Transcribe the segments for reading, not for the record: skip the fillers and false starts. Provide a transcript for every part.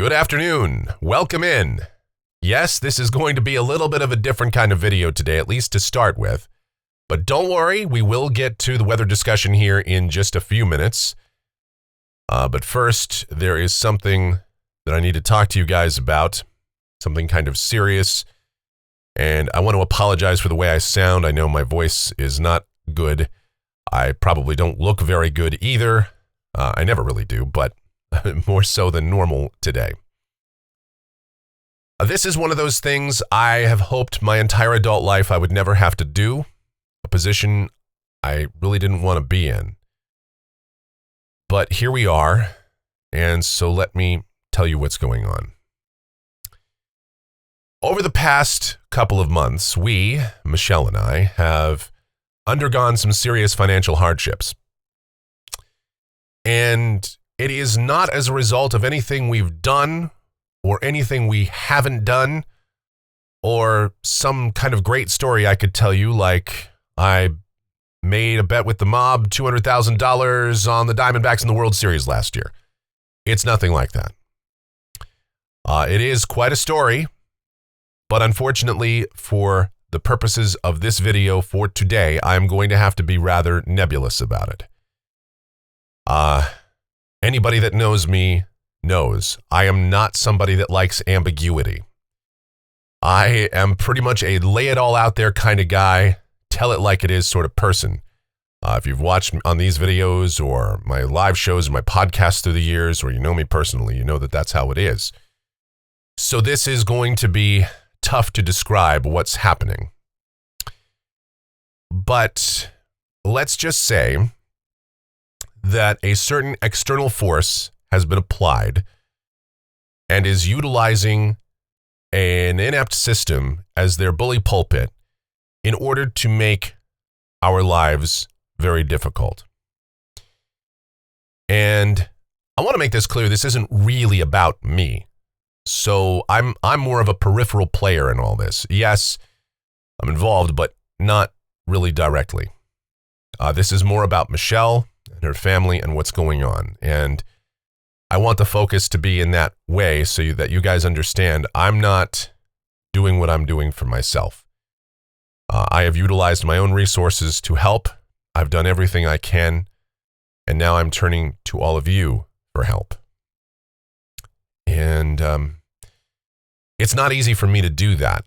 Good afternoon. Welcome in. Yes, this is going to be a little bit of a different kind of video today, at least to start with. But don't worry, we will get to the weather discussion here in just a few minutes. But first, there is something that I need to talk to you guys about, something kind of serious. And I want to apologize for the way I sound. I know my voice is not good. I probably don't look very good either. I never really do, but more so than normal today. This is one of those things I have hoped my entire adult life I would never have to do, a position I really didn't want to be in. But here we are, and so let me tell you what's going on. Over the past couple of months, we, Michelle and I, have undergone some serious financial hardships. And it is not as a result of anything we've done or anything we haven't done or some kind of great story I could tell you, like I made a bet with the mob, $200,000 on the Diamondbacks in the World Series last year. It's nothing like that. It is quite a story, but unfortunately for the purposes of this video for today, I'm going to have to be rather nebulous about it. Anybody that knows me knows I am not somebody that likes ambiguity. I am pretty much a lay it all out there kind of guy, tell it like it is sort of person. If you've watched on these videos or my live shows or my podcasts through the years, or you know me personally, you know that that's how it is. So this is going to be tough to describe what's happening. But let's just say that a certain external force has been applied and is utilizing an inept system as their bully pulpit in order to make our lives very difficult. And I want to make this clear, this isn't really about me. So I'm more of a peripheral player in all this. Yes, I'm involved, but not really directly. This is more about Michelle and her family and what's going on. And I want the focus to be in that way so that you guys understand I'm not doing what I'm doing for myself. I have utilized my own resources to help. I've done everything I can. And now I'm turning to all of you for help. And it's not easy for me to do that.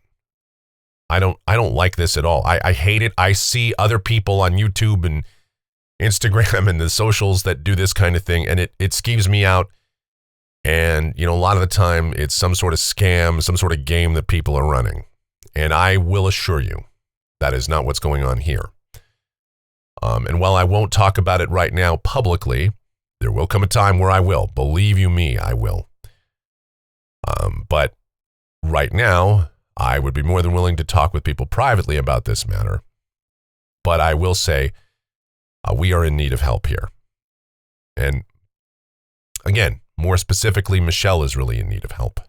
I don't like this at all. I hate it. I see other people on YouTube and Instagram and the socials that do this kind of thing, and it skeeves me out. And, you know, a lot of the time it's some sort of scam, some sort of game that people are running. And I will assure you that is not what's going on here. And while I won't talk about it right now publicly, there will come a time where I will. Believe you me, I will. But right now, I would be more than willing to talk with people privately about this matter. But I will say, we are in need of help here. And again, more specifically, Michelle is really in need of help.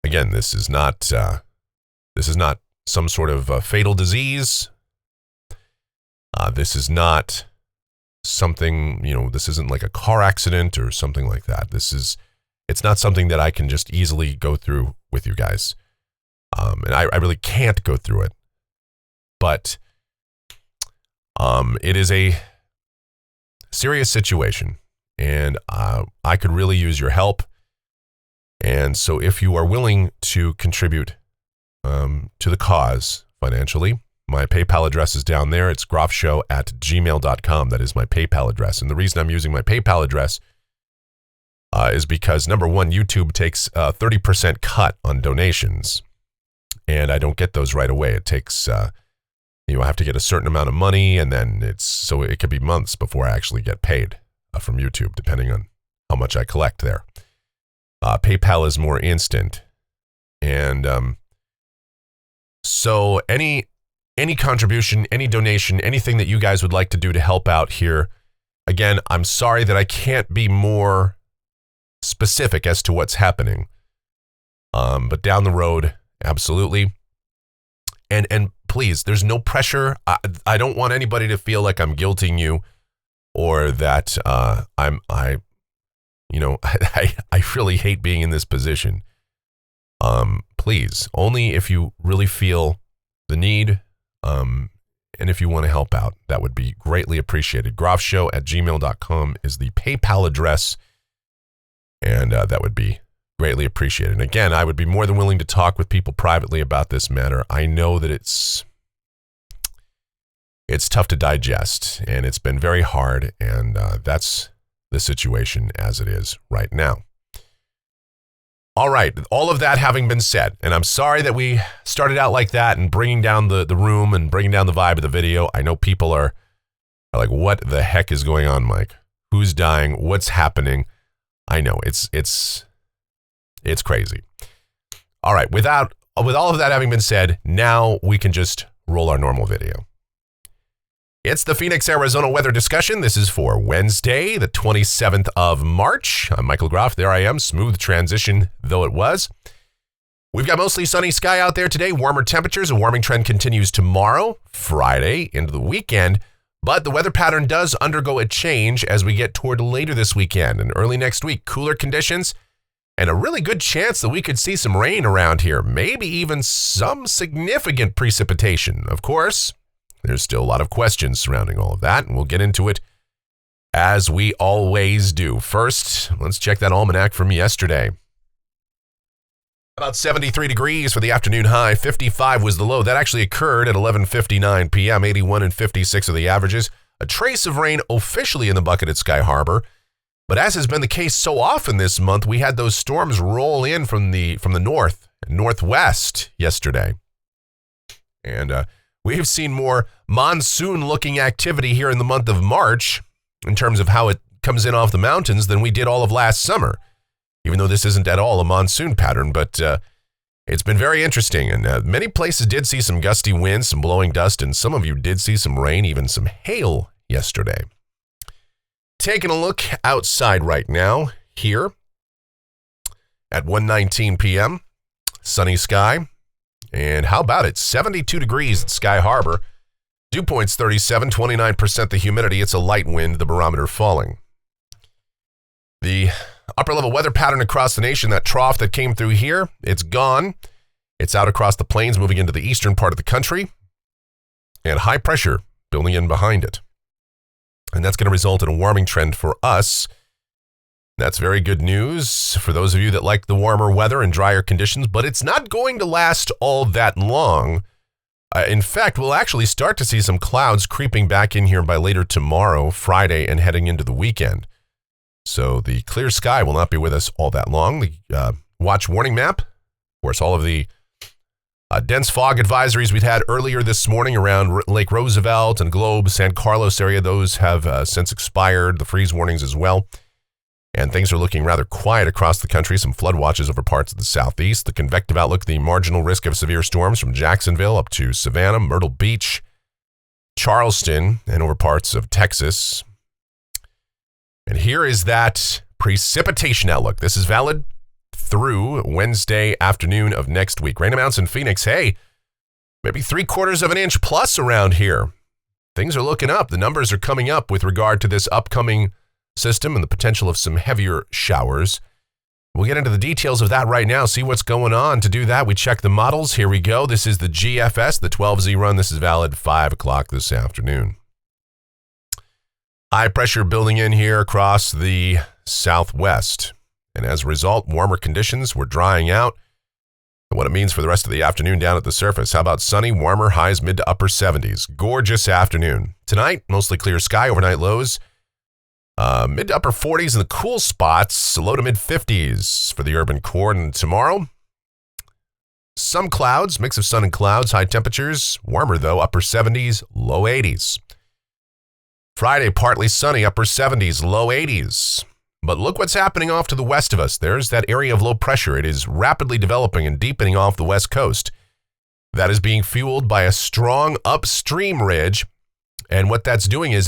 Again, this is not some sort of fatal disease. This is not something, this isn't like a car accident or something like that. It's not something that I can just easily go through with you guys. And I really can't go through it. But it is a serious situation, and I could really use your help. And so if you are willing to contribute to the cause financially, my PayPal address is down there. It's groffshow@gmail.com. That is my PayPal address. And the reason I'm using my PayPal address is because, number one, YouTube takes a 30% cut on donations, and I don't get those right away. It takes... I have to get a certain amount of money, and then it could be months before I actually get paid from YouTube, depending on how much I collect there. PayPal is more instant. And so any contribution, any donation, anything that you guys would like to do to help out here, again, I'm sorry that I can't be more specific as to what's happening. But down the road, absolutely. And please, there's no pressure. I don't want anybody to feel like I'm guilting you or that I I really hate being in this position. Please, only if you really feel the need, and if you want to help out, that would be greatly appreciated. grofshow@gmail.com is the PayPal address, and that would be greatly appreciated. And again, I would be more than willing to talk with people privately about this matter. I know that it's tough to digest, and it's been very hard, and that's the situation as it is right now. All right, all of that having been said, and I'm sorry that we started out like that and bringing down the room and bringing down the vibe of the video. I know people are like, what the heck is going on, Mike? Who's dying? What's happening? I know, it's crazy. All right, with all of that having been said, now we can just roll our normal video. It's the Phoenix, Arizona weather discussion. This is for Wednesday, the 27th of March. I'm Michael Groff. There I am. Smooth transition, though it was. We've got mostly sunny sky out there today. Warmer temperatures. A warming trend continues tomorrow, Friday, into the weekend. But the weather pattern does undergo a change as we get toward later this weekend and early next week. Cooler conditions and a really good chance that we could see some rain around here. Maybe even some significant precipitation. Of course, there's still a lot of questions surrounding all of that, and we'll get into it as we always do. First, let's check that almanac from yesterday. About 73 degrees for the afternoon high, 55 was the low. That actually occurred at 11:59 p.m., 81 and 56 are the averages. A trace of rain officially in the bucket at Sky Harbor, but as has been the case so often this month, we had those storms roll in from the north and northwest yesterday. And we've seen more monsoon-looking activity here in the month of March in terms of how it comes in off the mountains than we did all of last summer, even though this isn't at all a monsoon pattern. But it's been very interesting, and many places did see some gusty winds, some blowing dust, and some of you did see some rain, even some hail yesterday. Taking a look outside right now here at 1:19 p.m., sunny sky. And how about it? 72 degrees at Sky Harbor. Dew point's 37, 29% the humidity. It's a light wind, the barometer falling. The upper level weather pattern across the nation, that trough that came through here, it's gone. It's out across the plains, moving into the eastern part of the country. And high pressure building in behind it. And that's going to result in a warming trend for us. That's very good news for those of you that like the warmer weather and drier conditions, but it's not going to last all that long. In fact, we'll actually start to see some clouds creeping back in here by later tomorrow, Friday, and heading into the weekend. So the clear sky will not be with us all that long. The watch warning map, of course, all of the dense fog advisories we'd had earlier this morning around Lake Roosevelt and Globe, San Carlos area, those have since expired. The freeze warnings as well. And things are looking rather quiet across the country. Some flood watches over parts of the southeast. The convective outlook, the marginal risk of severe storms from Jacksonville up to Savannah, Myrtle Beach, Charleston, and over parts of Texas. And here is that precipitation outlook. This is valid through Wednesday afternoon of next week. Rain amounts in Phoenix, hey, maybe 3/4 of an inch plus around here. Things are looking up. The numbers are coming up with regard to this upcoming system and the potential of some heavier showers. We'll get into the details of that right now, see what's going on. To do that, we check the models. Here we go. This is the GFS, the 12Z run. This is valid 5 o'clock this afternoon. High pressure building in here across the southwest. And as a result, warmer conditions. We're drying out. And what it means for the rest of the afternoon down at the surface. How about sunny, warmer, highs mid to upper 70s. Gorgeous afternoon. Tonight, mostly clear sky, overnight lows. Mid to upper 40s in the cool spots, low to mid 50s for the urban core. And tomorrow, some clouds, mix of sun and clouds, high temperatures, warmer though, upper 70s, low 80s. Friday, partly sunny, upper 70s, low 80s. But look what's happening off to the west of us. There's that area of low pressure. It is rapidly developing and deepening off the west coast. That is being fueled by a strong upstream ridge. And what that's doing is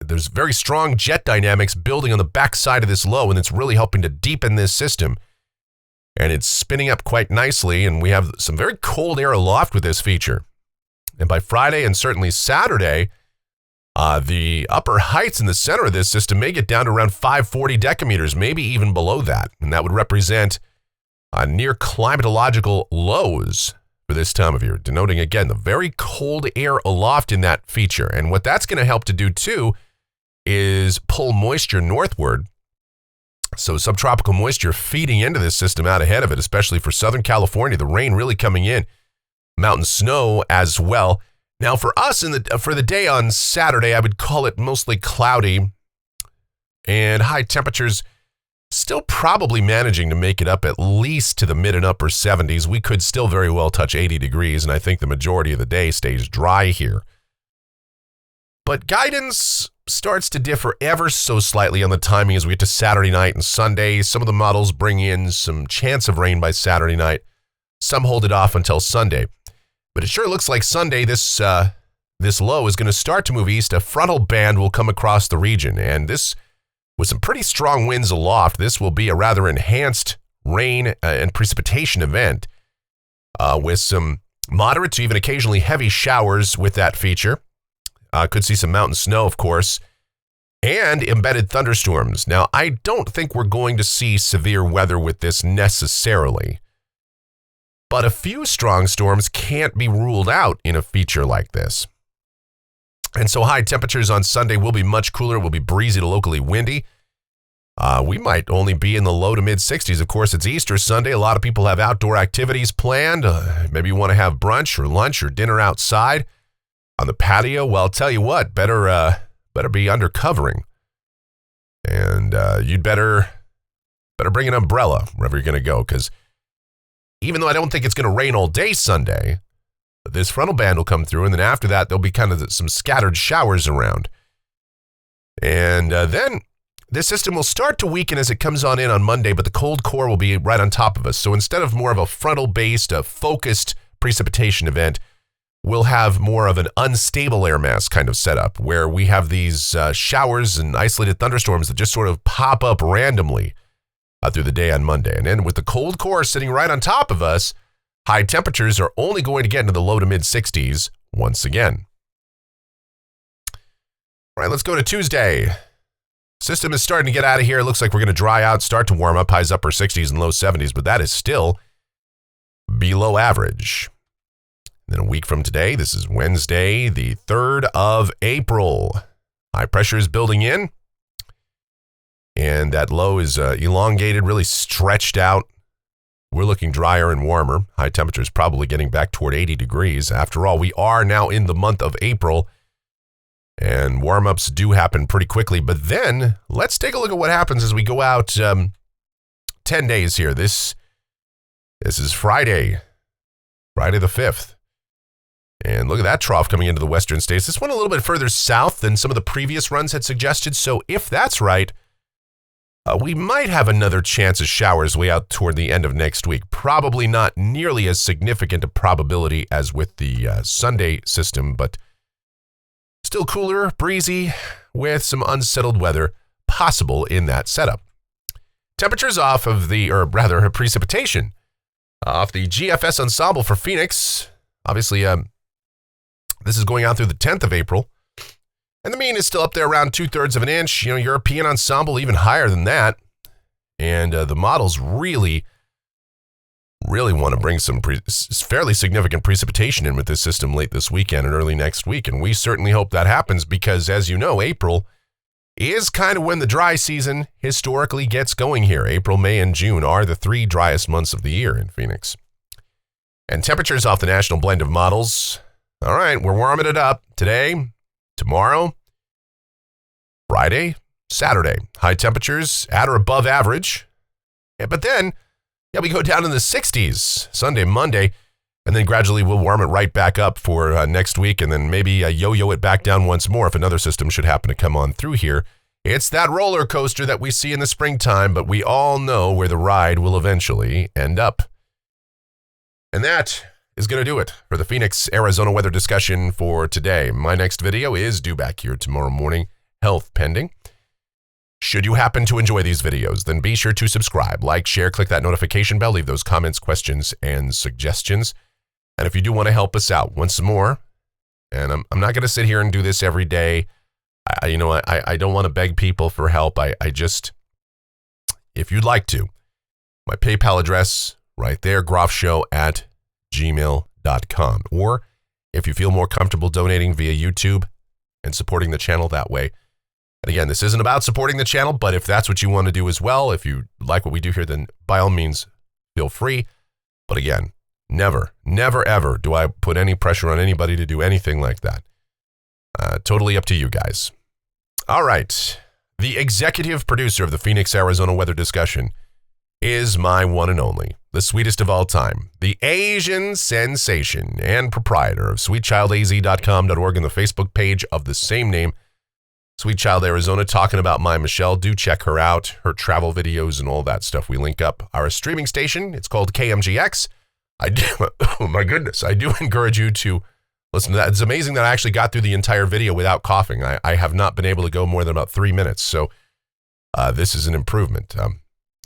there's very strong jet dynamics building on the backside of this low, and it's really helping to deepen this system. And it's spinning up quite nicely, and we have some very cold air aloft with this feature. And by Friday and certainly Saturday, The upper heights in the center of this system may get down to around 540 decameters, maybe even below that. And that would represent near climatological lows for this time of year, denoting, again, the very cold air aloft in that feature. And what that's going to help to do, too, is pull moisture northward. So subtropical moisture feeding into this system out ahead of it, especially for Southern California, the rain really coming in, mountain snow as well. Now for us for the day on Saturday, I would call it mostly cloudy and high temperatures still probably managing to make it up at least to the mid and upper 70s. We could still very well touch 80 degrees, and I think the majority of the day stays dry here. But guidance starts to differ ever so slightly on the timing as we get to Saturday night and Sunday. Some of the models bring in some chance of rain by Saturday night. Some hold it off until Sunday. But it sure looks like Sunday, this low is going to start to move east. A frontal band will come across the region, and this, with some pretty strong winds aloft, this will be a rather enhanced rain and precipitation event with some moderate to even occasionally heavy showers with that feature. Could see some mountain snow, of course, and embedded thunderstorms. Now, I don't think we're going to see severe weather with this necessarily, but a few strong storms can't be ruled out in a feature like this. And so high temperatures on Sunday will be much cooler. It will be breezy to locally windy. We might only be in the low to mid 60s. Of course, it's Easter Sunday. A lot of people have outdoor activities planned. Maybe you want to have brunch or lunch or dinner outside on the patio. Well, I'll tell you what, better be under covering. And you'd better bring an umbrella wherever you're going to go, because even though I don't think it's going to rain all day Sunday, this frontal band will come through, and then after that, there'll be kind of some scattered showers around. And then this system will start to weaken as it comes on Monday, but the cold core will be right on top of us. So instead of more of a frontal-based, focused precipitation event, we'll have more of an unstable air mass kind of setup, where we have these showers and isolated thunderstorms that just sort of pop up randomly through the day on Monday. And then with the cold core sitting right on top of us, high temperatures are only going to get into the low to mid 60s once again. All right, let's go to Tuesday. System is starting to get out of here. It looks like we're going to dry out, start to warm up, highs upper 60s and low 70s, but that is still below average. And then a week from today, this is Wednesday, the 3rd of April. High pressure is building in, and that low is elongated, really stretched out. We're looking drier and warmer. High temperatures probably getting back toward 80 degrees. After all, we are now in the month of April, and warm-ups do happen pretty quickly. But then, let's take a look at what happens as we go out 10 days here. This is Friday the 5th. And look at that trough coming into the western states. This went a little bit further south than some of the previous runs had suggested. So if that's right, we might have another chance of showers way out toward the end of next week. Probably not nearly as significant a probability as with the Sunday system, but still cooler, breezy, with some unsettled weather possible in that setup. Temperatures off of precipitation off the GFS ensemble for Phoenix. Obviously, this is going out through the 10th of April. And the mean is still up there around 2/3 of an inch. You know, European ensemble even higher than that. And the models really want to bring some fairly significant precipitation in with this system late this weekend and early next week. And we certainly hope that happens because, as you know, April is kind of when the dry season historically gets going here. April, May, and June are the 3 driest months of the year in Phoenix. And temperatures off the national blend of models. All right, we're warming it up today, tomorrow, Friday, Saturday. High temperatures at or above average. Yeah, but then, we go down in the 60s Sunday, Monday, and then gradually we'll warm it right back up for next week, and then maybe yo-yo it back down once more if another system should happen to come on through here. It's that roller coaster that we see in the springtime, but we all know where the ride will eventually end up. And that is going to do it for the Phoenix, Arizona weather discussion for today. My next video is due back here tomorrow morning, health pending. Should you happen to enjoy these videos, then be sure to subscribe, like, share, click that notification bell, leave those comments, questions, and suggestions. And if you do want to help us out once more, and I'm not going to sit here and do this every day, I don't want to beg people for help. I just, if you'd like to, my PayPal address right there, groffshow@gmail.com. Or if you feel more comfortable donating via YouTube and supporting the channel that way. And again, this isn't about supporting the channel, but if that's what you want to do as well, if you like what we do here, then by all means, feel free. But again, never, never, ever do I put any pressure on anybody to do anything like that. Totally up to you guys. All right. The executive producer of the Phoenix, Arizona weather discussion is my one and only, the sweetest of all time, the Asian sensation and proprietor of sweetchildaz.com.org and the Facebook page of the same name, Sweet Child Arizona, talking about my Michelle. Do check her out, her travel videos and all that stuff. We link up our streaming station. It's called KMGX. Oh my goodness, I do encourage you to listen to that. It's amazing that I actually got through the entire video without coughing. I have not been able to go more than about 3 minutes, so this is an improvement.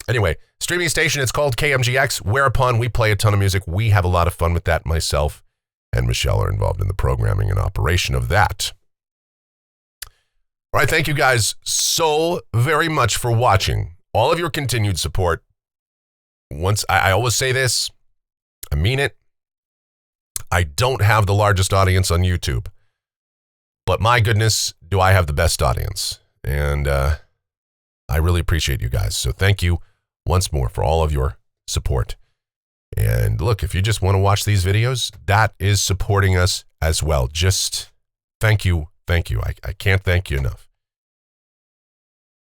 Anyway, streaming station, it's called KMGX, whereupon we play a ton of music. We have a lot of fun with that. Myself and Michelle are involved in the programming and operation of that. All right, thank you guys so very much for watching. All of your continued support. I always say this, I mean it. I don't have the largest audience on YouTube, but my goodness, do I have the best audience. And I really appreciate you guys. So thank you once more for all of your support. And look, if you just want to watch these videos, that is supporting us as well. Just thank you. Thank you. I can't thank you enough.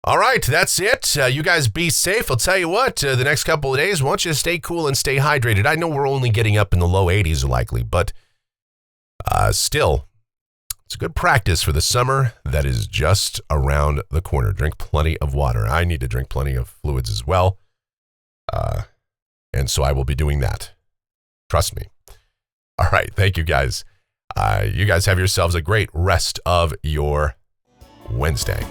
All right, that's it. You guys be safe. I'll tell you what, the next couple of days, I want you to stay cool and stay hydrated. I know we're only getting up in the low 80s likely, but still, it's a good practice for the summer that is just around the corner. Drink plenty of water. I need to drink plenty of fluids as well. And so I will be doing that. Trust me. All right, thank you guys. You guys have yourselves a great rest of your Wednesday.